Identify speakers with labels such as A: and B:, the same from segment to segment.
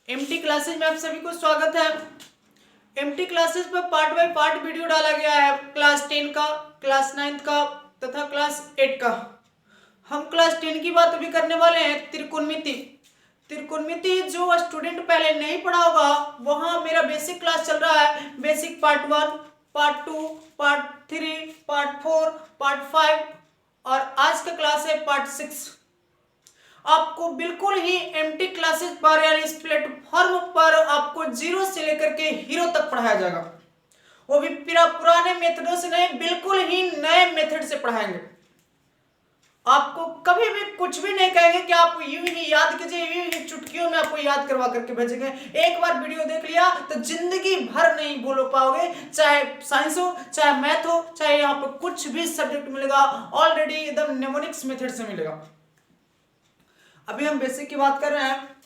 A: MT classes में आप सभी को स्वागत है। एमटी क्लासेज पर पार्ट बाय पार्ट वीडियो डाला गया है, क्लास 10 का, क्लास 9 का तथा क्लास 8 का। हम क्लास 10 की बात अभी करने वाले हैं, त्रिकोणमिति। त्रिकोणमिति जो स्टूडेंट पहले नहीं पढ़ा होगा, वहां मेरा बेसिक क्लास चल रहा है। Basic part 1, part 2, part 3, part 4, part 5 और आज का क्लास है पार्ट 6। आपको बिल्कुल ही एमटी क्लासेस पर यानी इस प्लेटफॉर्म पर आपको जीरो से लेकर के हीरो तक पढ़ाया जाएगा। वो भी पुराने मेथडों से नहीं, बिल्कुल ही नए मेथड से पढ़ाएंगे। आपको कभी भी कुछ भी नहीं कहेंगे कि आप यूं ही याद कीजिए, यूं ही चुटकियों में आपको याद करवा करके भेजेंगे। एक बार वीडियो देख लिया तो जिंदगी भर नहीं बोल पाओगे, चाहे साइंस हो, चाहे मैथ हो, चाहे यहाँ पर कुछ भी सब्जेक्ट मिलेगा, ऑलरेडी एकदम नेमोनिक्स मेथड से मिलेगा। अभी हम बेसिक की बात कर रहे हैं।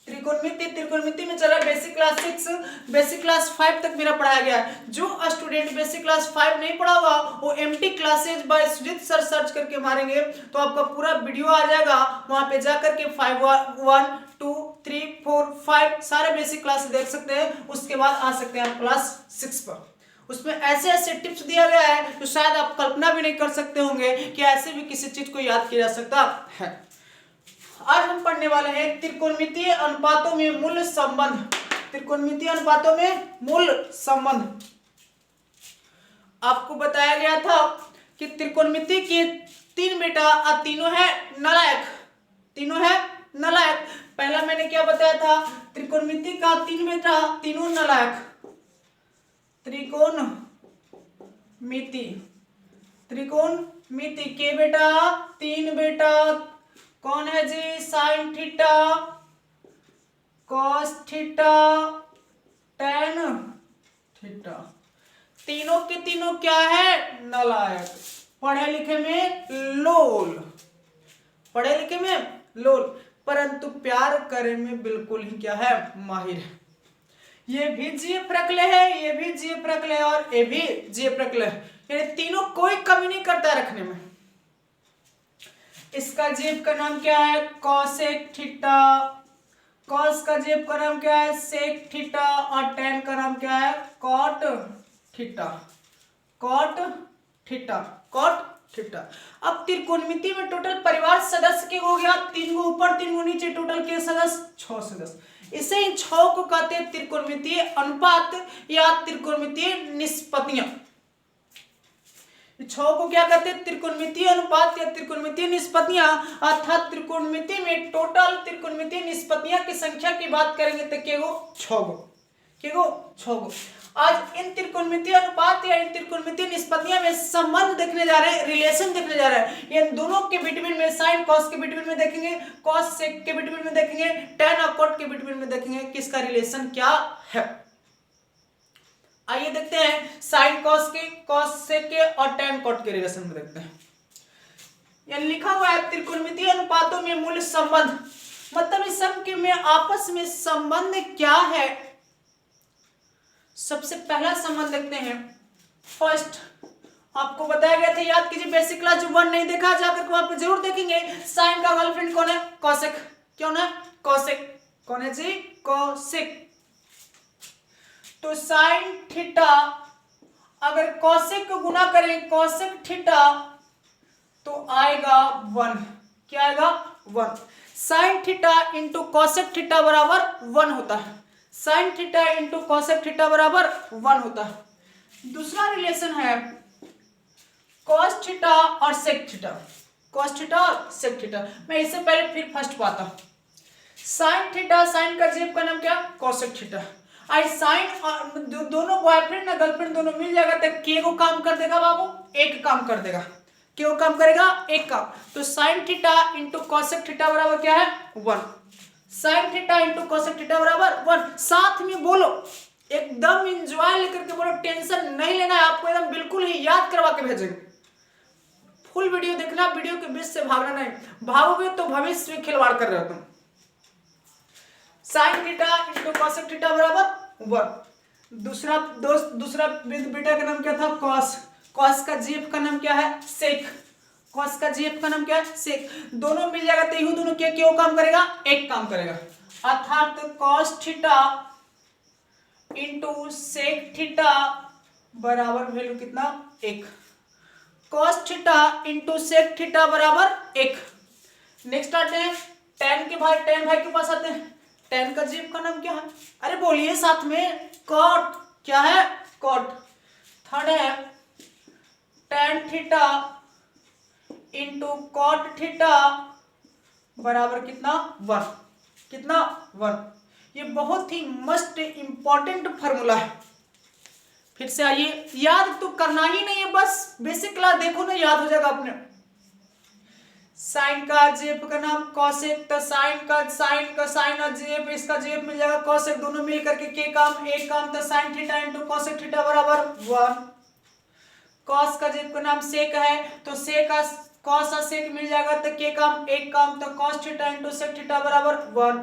A: त्रिकोणमिति में चला बेसिक क्लास 6, बेसिक क्लास 5 तक मेरा पढ़ाया गया है। जो स्टूडेंट बेसिक क्लास 5 नहीं पढ़ा होगा, वो MT classes by Sujit sir search करके मारेंगे तो आपका पूरा वीडियो आ जाएगा। वहां पे जाकर के 1, 2, 3, 4, 5 सारे बेसिक क्लास देख सकते हैं। उसके बाद आ सकते हैं क्लास 6 पर। उसमें ऐसे ऐसे टिप्स दिया गया है जो शायद आप कल्पना भी नहीं कर सकते होंगे कि ऐसे भी किसी चीज को याद किया जा सकता है। आज हम पढ़ने वाले हैं त्रिकोणमितीय अनुपातों में मूल संबंध। त्रिकोणमितीय अनुपातों में मूल संबंध। आपको बताया गया था कि त्रिकोणमिति के 3 बेटा और तीनों है नालायक। तीनों है नालायक। पहला मैंने क्या बताया था, त्रिकोणमिति का 3 बेटा, तीनों नालायक। त्रिकोणमिति के बेटा, 3 बेटा कौन है जी? Sine theta, cos theta, tan theta. तीनों के तीनों क्या है? नालायक। पढ़े लिखे में लोल, पढ़े लिखे में लोल, परंतु प्यार करे में बिल्कुल ही क्या है? माहिर है। ये भी जीएफ रखले है, ये भी जीएफ रखले है और ये भी जीएफ रखले है। यानी तीनों कोई कमी नहीं करता रखने में। इसका जेब का नाम क्या है? Cosec theta. कॉस का जेब का नाम क्या है? Sec theta. और टेन का नाम क्या है? Cot theta. Cot theta, cot theta. अब त्रिकोणमिति में टोटल परिवार सदस्य के हो गया 3 गो ऊपर 3 गो नीचे, टोटल के सदस्य 6 सदस्य। इसे इन 6 को कहते हैं त्रिकोणमितीय अनुपात या त्रिकोणमितीय निष्पत्तियां। 6 को क्या कहते हैं? त्रिकोणमितीय अनुपात या त्रिकोणमितीय निष्पत्तियां। अर्थात त्रिकोणमिति में टोटल त्रिकोणमितीय निष्पत्तियां की संख्या की बात करेंगे तो केगो 6 गो। आज इन त्रिकोणमितीय अनुपात या इन त्रिकोणमितीय निष्पत्तियां में संबंध देखने जा रहे हैं, रिलेशन देखने जा रहे हैं। इन दोनों के बिटवीन में साइन कॉस के बिटवीन में देखेंगे, कॉस सेक के बिटवीन में देखेंगे, टेन और कॉट के बिटवीन में देखेंगे किसका रिलेशन क्या है। आइए देखते हैं साइन कॉस के, कॉस सेक के और टेन कॉट के रिलेशन में देखते हैं। यह लिखा हुआ है त्रिकोणमितीय अनुपातों में मूल संबंध, मतलब इस सब के में आपस में संबंध क्या है। सबसे पहला संबंध देखते हैं। फर्स्ट आपको बताया गया था, याद कीजिए बेसिक क्लास 1 नहीं देखा जाकर वहां पे जरूर देखेंगे। साइन का गर्लफ्रेंड कौन है? कॉसेक। क्यों ना? कॉसेक। कौन है जी? कॉसेक। तो साइन थीटा अगर कॉसेक को गुना करें कॉसेक थीटा तो आएगा 1। क्या आएगा? 1। Sign theta into cosec theta बराबर 1 होता है। Sine theta into cosec theta बराबर 1 होता है। दूसरा रिलेशन है कॉस थीटा और सेक थीटा। कॉस थीटा और सेक थीटा। मैं इससे पहले फिर फर्स्ट पाता हूं। साइन थीटा, साइन का जेब का नाम क्या? Cosec theta. आई साइन दोनों बॉयफ्रेंड और गर्लफ्रेंड दोनों मिल जाएगा तो के को काम कर देगा बाबू? एक काम कर देगा। क्यों काम करेगा? एक काम। तो sign theta into cosec theta बराबर क्या है? 1। Sign theta into cosec theta बराबर 1। साथ में बोलो, एकदम इंजॉय लेकर के बोलो, टेंशन नहीं लेना है आपको, एकदम बिल्कुल ही याद करवा के भेजेंगे। फुल वीडियो देखना, वीडियो के बीच से भागना नहीं, भागोगे तो भविष्य में खिलवाड़ कर रहे हो तुम। Sign theta into cosec theta बराबर 1। दूसरा बेटा का नाम क्या था? कॉस। कॉस का जीएफ का नाम क्या है? सेक। कॉस का जीएफ का नाम क्या है? सेक। दोनों मिल जाएगा तो यूं दोनों क्या क्यों काम करेगा? एक काम करेगा। अर्थात cos theta into sec theta बराबर वैल्यू कितना 1। cos theta into sec theta बराबर 1। नेक्स्ट आते हैं tan के भाई, tan भाई के पास आते हैं। tan का जीव का नाम क्या है? अरे बोलिए साथ में, cot। क्या है? cot। थर्ड है tan theta into cot theta बराबर कितना 1। कितना 1। ये बहुत ही मस्ट इंपॉर्टेंट फॉर्मूला है। फिर से आइए, याद तो करना ही नहीं है, बस बेसिक क्लास देखो ना, याद हो जाएगा अपने। साइन का जेब का नाम कॉसेक, तो साइन का साइन और जेब, इसका जेब मिल जाएगा कॉसेक, दोनों मिल करके के काम एक काम, तो sign theta into cosec theta बराबर 1। कॉस का जेब का नाम सेक है, तो सेक का कॉस और सेक मिल जाएगा, तो के काम एक काम, तो cos theta into sec theta बराबर 1।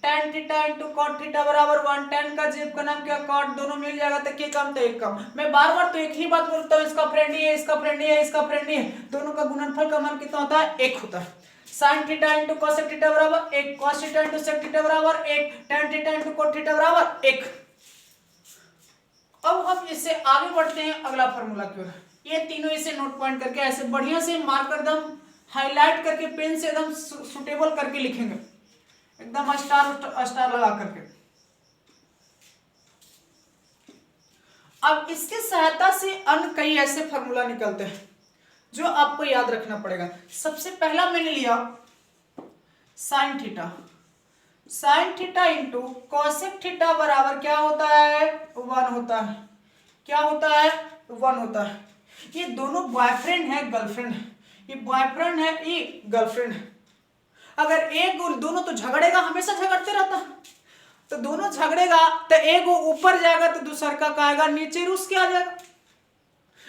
A: tan theta into cot theta बराबर 1। tan का जेब का नाम क्या? कॉट, दोनों मिल जाएगा, तो के काम तो एक काम। मैं बार बार तो एक ही बात बोलता हूँ, इसका फ्रेंड ही है, इसका फ्रेंड ही है, इसका फ्रेंड ही है, दोनों का गुणनफल का मान कितना होता है? 1 होता है। Sine theta into cosec theta बराबर 1, cos theta into sec theta बराबर 1, tan theta into cot theta बराबर 1। अब हम इससे आगे बढ़ते हैं अगला फॉर्मूला की ओर। ये तीनों इसे नोट पॉइंट करके ऐसे बढ़िया से मार्कर एकदम हाईलाइट करके पेन से एकदम सुटेबल करके लिखेंगे, एकदम स्टार स्टार लगा करके। अब इसकी सहायता से अन्य कई ऐसे फॉर्मूला निकलते हैं जो आपको याद रखना पड़ेगा। सबसे पहला मैंने लिया sine theta. Sign theta into cosec theta बराबर क्या होता है? 1 होता है। क्या होता है? 1 होता है। ये दोनों बॉयफ्रेंड है, गर्लफ्रेंड है। ये बॉयफ्रेंड है, ये गर्लफ्रेंड है। अगर एक दोनों तो झगड़ेगा, हमेशा झगड़ते रहता है, तो दोनों झगड़ेगा तो एक वो ऊपर जाएगा तो दूसर का कहेगा नीचे रुस के आ जाएगा।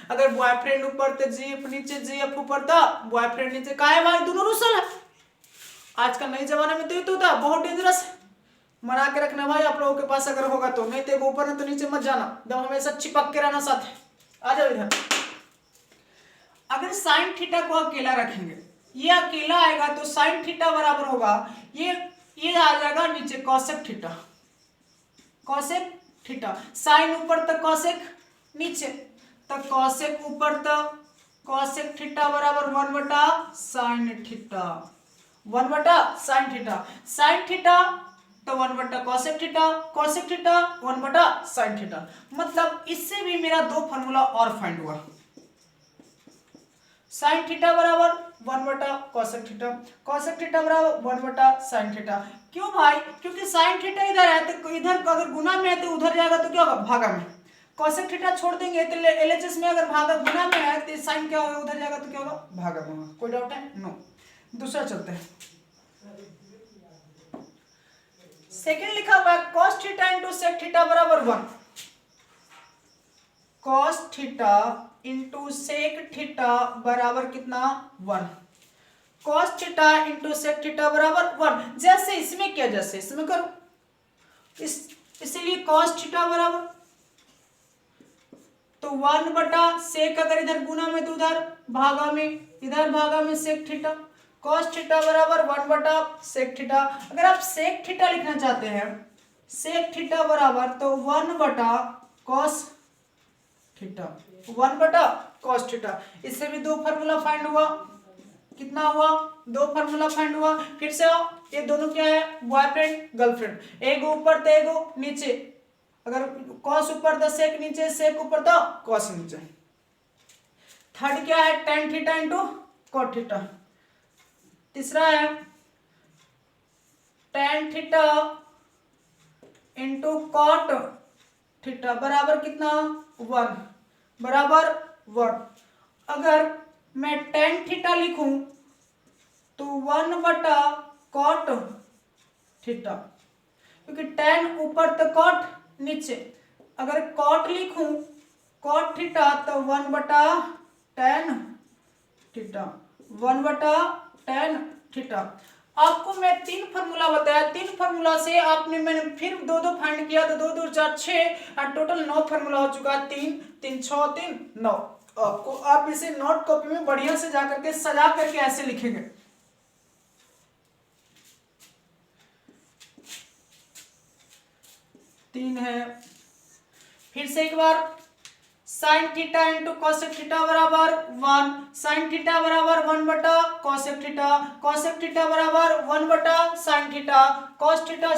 A: अगर बॉयफ्रेंड ऊपर तो जीएफ नीचे, जीएफ ऊपर था बॉयफ्रेंड नीचे, काहे भाई दोनों रुसल है। आजकल नए जमाने में तो ये तो होता है, बहुत डेंजरस है। मना के रखना भाई आप लोगों के पास अगर होगा तो, नहीं तो ऊपर है तो नीचे मत जाना, एकदम हमेशा चिपक के रहना साथ है। आ जाओ इधर। अगर साइन थीटा को अकेला रखेंगे, ये अकेला आएगा तो साइन थीटा बराबर होगा ये आ जाएगा नीचे cosec theta. Cosec theta, sine ऊपर तक कॉसेक नीचे, तो कॉसेक ऊपर तक कॉसेक थीटा बराबर 1 बटा साइन थीटा। 1 बटा साइन थीटा, साइन थीटा तो 1 बटा कॉसेक थीटा, कॉसेक थीटा 1 बटा साइन थीटा। मतलब इससे भी मेरा 2 फॉर्मूला और फाइंड हुआ। साइन थीटा बराबर 1 बटा कॉसेक थीटा, कॉसेक थीटा बराबर 1 बटा साइन थीटा। क्यों भाई? क्योंकि साइन थीटा इधर है तो इधर अगर गुना में है तो उधर जाएगा तो क्या होगा? भागा में। कॉसेक थीटा छोड़ देंगे तो एलएचएस में अगर भागा गुना में है तो साइन क्या होगा? उधर जाएगा तो क्या होगा? भागा में होगा। कोई डाउट है? नो। दूसरा चलते हैं। सेकंड लिखा हुआ है cos theta into sec theta बराबर 1। cos theta into sec theta बराबर कितना? 1। cos theta into sec theta बराबर 1। जैसे इसमें किया जैसे इसमें करो, इसीलिए cos थीटा बराबर तो 1 बटा सेक, अगर इधर गुना में तो उधर भागा में, इधर भागा में सेक थीटा। cos थीटा बराबर 1 बटा सेक थीटा। अगर आप सेक थीटा लिखना चाहते हैं, सेक थीटा बराबर तो 1 बटा cos थीटा, 1 बटा cos थीटा। इससे भी 2 फार्मूला फाइंड हुआ। कितना हुआ? 2 फार्मूला फाइंड हुआ। फिर से आओ, ये दोनों क्या है? Boyfriend girlfriend. एक ऊपर तो एक नीचे, अगर cos ऊपर तो सेक नीचे, सेक ऊपर तो cos नीचे। थर्ड क्या है? tan theta into cot theta. तीसरा है tan theta into cot theta बराबर कितना? 1 बराबर 1। अगर मैं tan थीटा लिखूं तो 1 बटा कॉट थीटा, क्योंकि tan ऊपर तो कॉट नीचे। अगर कॉट लिखूं कॉट थीटा तो 1 बटा tan थीटा, 1 बटा tan थीटा। आपको मैं 3 फार्मूला बताया, 3 फार्मूला से आपने मैंने फिर 2 फाइंड किया तो 2 2 4 6 और टोटल 9 फार्मूला हो चुका है। 3 3 6 3 9। आपको आप इसे नोट कॉपी में बढ़िया से जाकर के सजा करके ऐसे लिखेंगे। 3 है। फिर से एक बार sine theta into cosec theta बराबर 1, साइन थीटा बराबर 1 बटा कॉसेक थीटा, कॉसेक थीटा बराबर 1 बटा sine theta, cos theta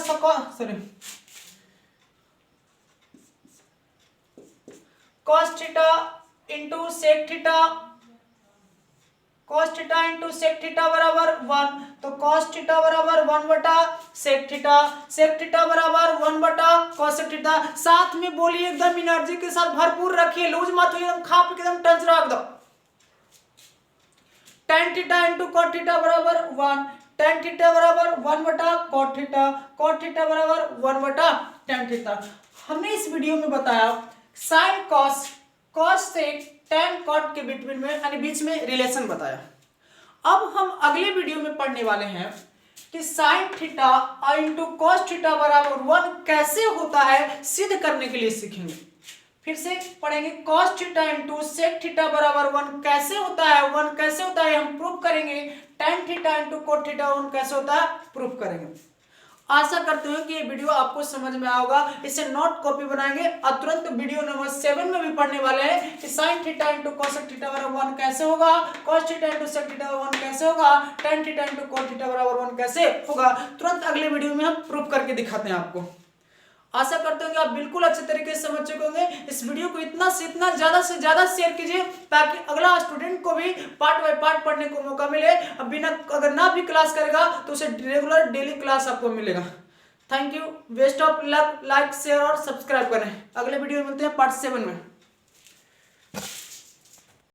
A: cos theta into sec theta, cos theta into sec theta बराबर 1, तो cos थीटा बराबर 1 बटा सेक थीटा, सेक थीटा बराबर 1 बटा cosec थीटा। साथ में बोलिए एकदम एनर्जी के साथ भरपूर रखिए, लूज मत होइए, एकदम खा पी के एकदम टंच रख दो। tan theta into cot theta बराबर 1, tan थीटा बराबर 1 बटा cot थीटा, cot थीटा बराबर 1 बटा tan थीटा। हमने इस वीडियो में बताया sine cos, cos sec, tan cot के बिटवीन में यानी बीच में रिलेशन बताया। अब हम अगले वीडियो में पढ़ने वाले हैं कि sine theta into cos theta बराबर 1 कैसे होता है, सिद्ध करने के लिए सीखेंगे। फिर से पढ़ेंगे cos theta into sec theta बराबर 1 कैसे होता है, 1 कैसे होता है हम प्रूफ करेंगे। tan theta into cot theta 1 कैसे होता है प्रूफ करेंगे। आशा करते हैं कि ये वीडियो आपको समझ में आएगा। इसे नोट कॉपी बनाएंगे और तुरंत वीडियो नंबर 7 में भी पढ़ने वाले हैं कि sine theta into cosec theta बराबर 1 कैसे होगा, cos theta into sec theta बराबर 1 कैसे होगा, tan theta into cot theta बराबर 1 कैसे होगा। तुरंत अगले वीडियो में हम प्रूफ करके दिखाते हैं आपको। आशा करते हैं कि आप बिल्कुल अच्छे तरीके से समझ चुके होंगे। इस वीडियो को इतना से ज्यादा शेयर कीजिए ताकि अगला स्टूडेंट को भी पार्ट बाय पार्ट पढ़ने को मौका मिले। अब बिना अगर ना भी क्लास करेगा तो उसे रेगुलर डेली क्लास आपको मिलेगा। Thank you, best of luck, like share और सब्सक्राइब करें। अगले वीडियो में मिलते हैं पार्ट 7 में।